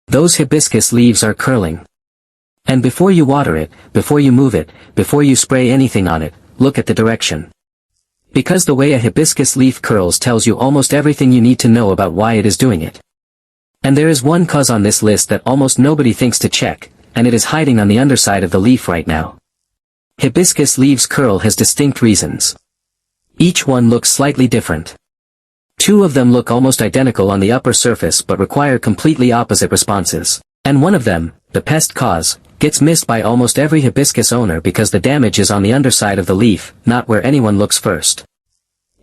Those hibiscus leaves are curling. And before you water it, before you move it, before you spray anything on it, look at the direction. Because the way a hibiscus leaf curls tells you almost everything you need to know about why it is doing it. And there is one cause on this list that almost nobody thinks to check, and it is hiding on the underside of the leaf right now. Hibiscus leaves curl has distinct reasons. Each one looks slightly different. Two of them look almost identical on the upper surface but require completely opposite responses. And one of them, the pest cause, gets missed by almost every hibiscus owner because the damage is on the underside of the leaf, not where anyone looks first.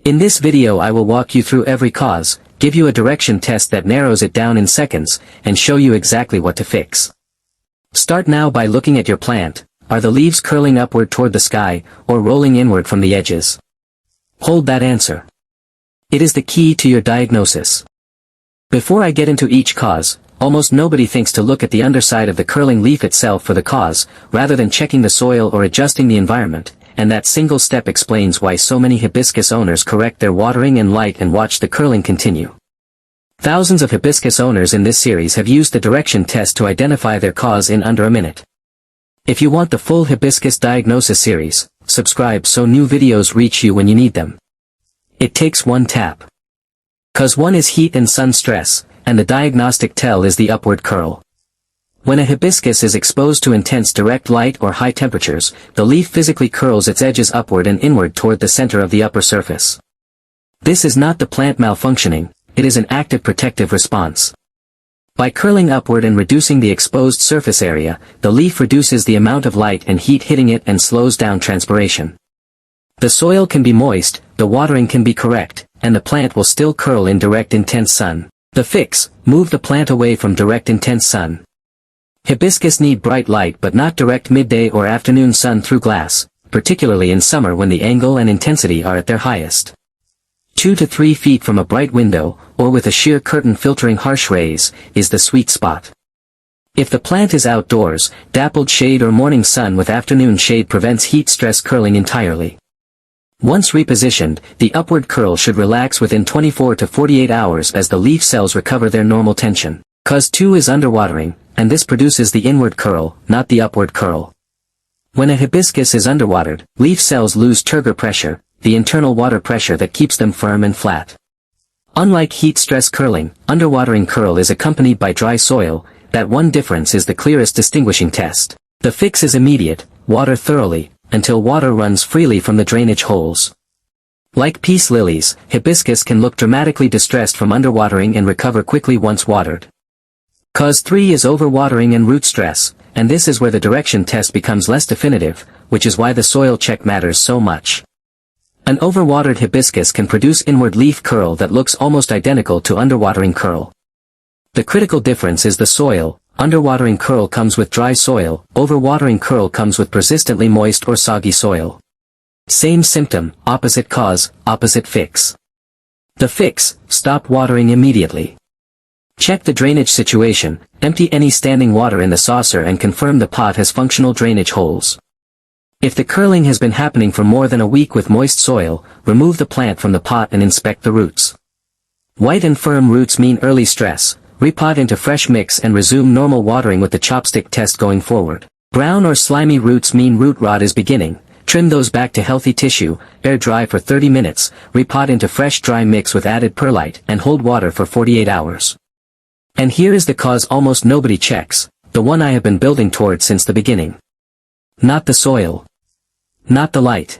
In this video I will walk you through every cause, give you a direction test that narrows it down in seconds, and show you exactly what to fix. Start now by looking at your plant. Are the leaves curling upward toward the sky, or rolling inward from the edges? Hold that answer. It is the key to your diagnosis. Before I get into each cause, almost nobody thinks to look at the underside of the curling leaf itself for the cause, rather than checking the soil or adjusting the environment, and that single step explains why so many hibiscus owners correct their watering and light and watch the curling continue. Thousands of hibiscus owners in this series have used the direction test to identify their cause in under a minute. If you want the full hibiscus diagnosis series, subscribe so new videos reach you when you need them. It takes one tap. Cause 1 is heat and sun stress, and the diagnostic tell is the upward curl. When a hibiscus is exposed to intense direct light or high temperatures, the leaf physically curls its edges upward and inward toward the center of the upper surface. This is not the plant malfunctioning, it is an active protective response. By curling upward and reducing the exposed surface area, the leaf reduces the amount of light and heat hitting it and slows down transpiration. The soil can be moist, the watering can be correct, and the plant will still curl in direct intense sun. The fix: move the plant away from direct intense sun. Hibiscus need bright light but not direct midday or afternoon sun through glass, particularly in summer when the angle and intensity are at their highest. 2 to 3 feet from a bright window, or with a sheer curtain filtering harsh rays, is the sweet spot. If the plant is outdoors, dappled shade or morning sun with afternoon shade prevents heat stress curling entirely. Once repositioned, the upward curl should relax within 24 to 48 hours as the leaf cells recover their normal tension. Cause 2 is underwatering, and this produces the inward curl, not the upward curl. When a hibiscus is underwatered, leaf cells lose turgor pressure, the internal water pressure that keeps them firm and flat. Unlike heat stress curling, underwatering curl is accompanied by dry soil. That one difference is the clearest distinguishing test. The fix is immediate: water thoroughly, until water runs freely from the drainage holes. Like peace lilies, hibiscus can look dramatically distressed from underwatering and recover quickly once watered. Cause 3 is overwatering and root stress, and this is where the direction test becomes less definitive, which is why the soil check matters so much. An overwatered hibiscus can produce inward leaf curl that looks almost identical to underwatering curl. The critical difference is the soil. Underwatering curl comes with dry soil, overwatering curl comes with persistently moist or soggy soil. Same symptom, opposite cause, opposite fix. The fix: stop watering immediately. Check the drainage situation, empty any standing water in the saucer and confirm the pot has functional drainage holes. If the curling has been happening for more than a week with moist soil, remove the plant from the pot and inspect the roots. White and firm roots mean early stress. Repot into fresh mix and resume normal watering with the chopstick test going forward. Brown or slimy roots mean root rot is beginning. Trim those back to healthy tissue, air dry for 30 minutes, repot into fresh dry mix with added perlite, and hold water for 48 hours. And here is the cause almost nobody checks, the one I have been building towards since the beginning. Not the soil. Not the light.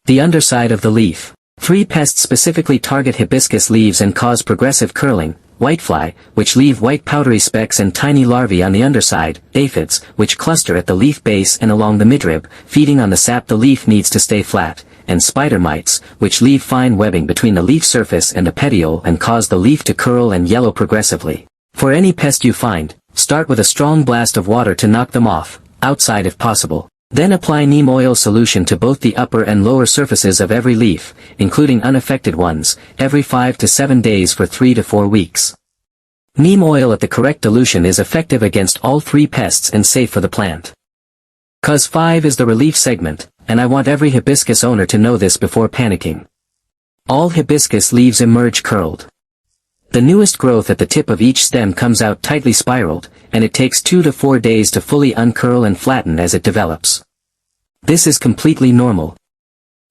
The underside of the leaf. 3 pests specifically target hibiscus leaves and cause progressive curling: whitefly, which leave white powdery specks and tiny larvae on the underside; aphids, which cluster at the leaf base and along the midrib, feeding on the sap the leaf needs to stay flat; and spider mites, which leave fine webbing between the leaf surface and the petiole and cause the leaf to curl and yellow progressively. For any pest you find, start with a strong blast of water to knock them off, outside if possible. Then apply neem oil solution to both the upper and lower surfaces of every leaf, including unaffected ones, every 5 to 7 days for 3 to 4 weeks. Neem oil at the correct dilution is effective against all 3 pests and safe for the plant. Cause 5 is the relief segment, and I want every hibiscus owner to know this before panicking. All hibiscus leaves emerge curled. The newest growth at the tip of each stem comes out tightly spiraled, and it takes 2 to 4 days to fully uncurl and flatten as it develops. This is completely normal.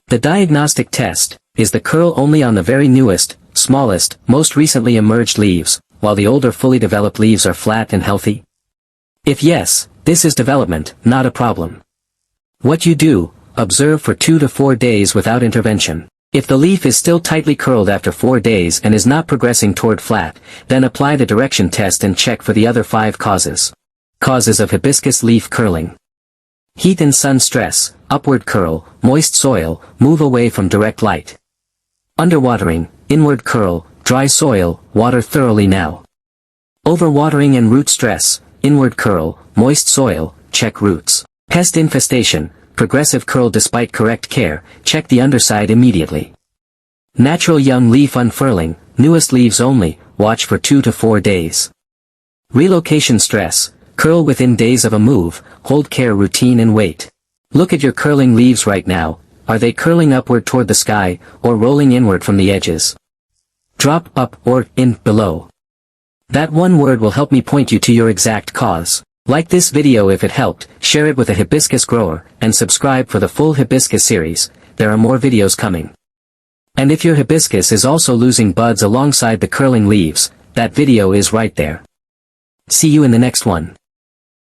The diagnostic test, is the curl only on the very newest, smallest, most recently emerged leaves, while the older fully developed leaves are flat and healthy? If yes, this is development, not a problem. What you do, observe for 2 to 4 days without intervention. If the leaf is still tightly curled after 4 days and is not progressing toward flat, then apply the direction test and check for the other 5 causes. Causes of hibiscus leaf curling. Heat and sun stress, upward curl, moist soil, move away from direct light. Underwatering, inward curl, dry soil, water thoroughly now. Overwatering and root stress, inward curl, moist soil, check roots. Pest infestation, progressive curl despite correct care, check the underside immediately. Natural young leaf unfurling, newest leaves only, watch for 2 to 4 days. Relocation stress, curl within days of a move, hold care routine and wait. Look at your curling leaves right now, are they curling upward toward the sky, or rolling inward from the edges? Drop up or in below. That one word will help me point you to your exact cause. Like this video if it helped, share it with a hibiscus grower, and subscribe for the full hibiscus series, there are more videos coming. And if your hibiscus is also losing buds alongside the curling leaves, that video is right there. See you in the next one.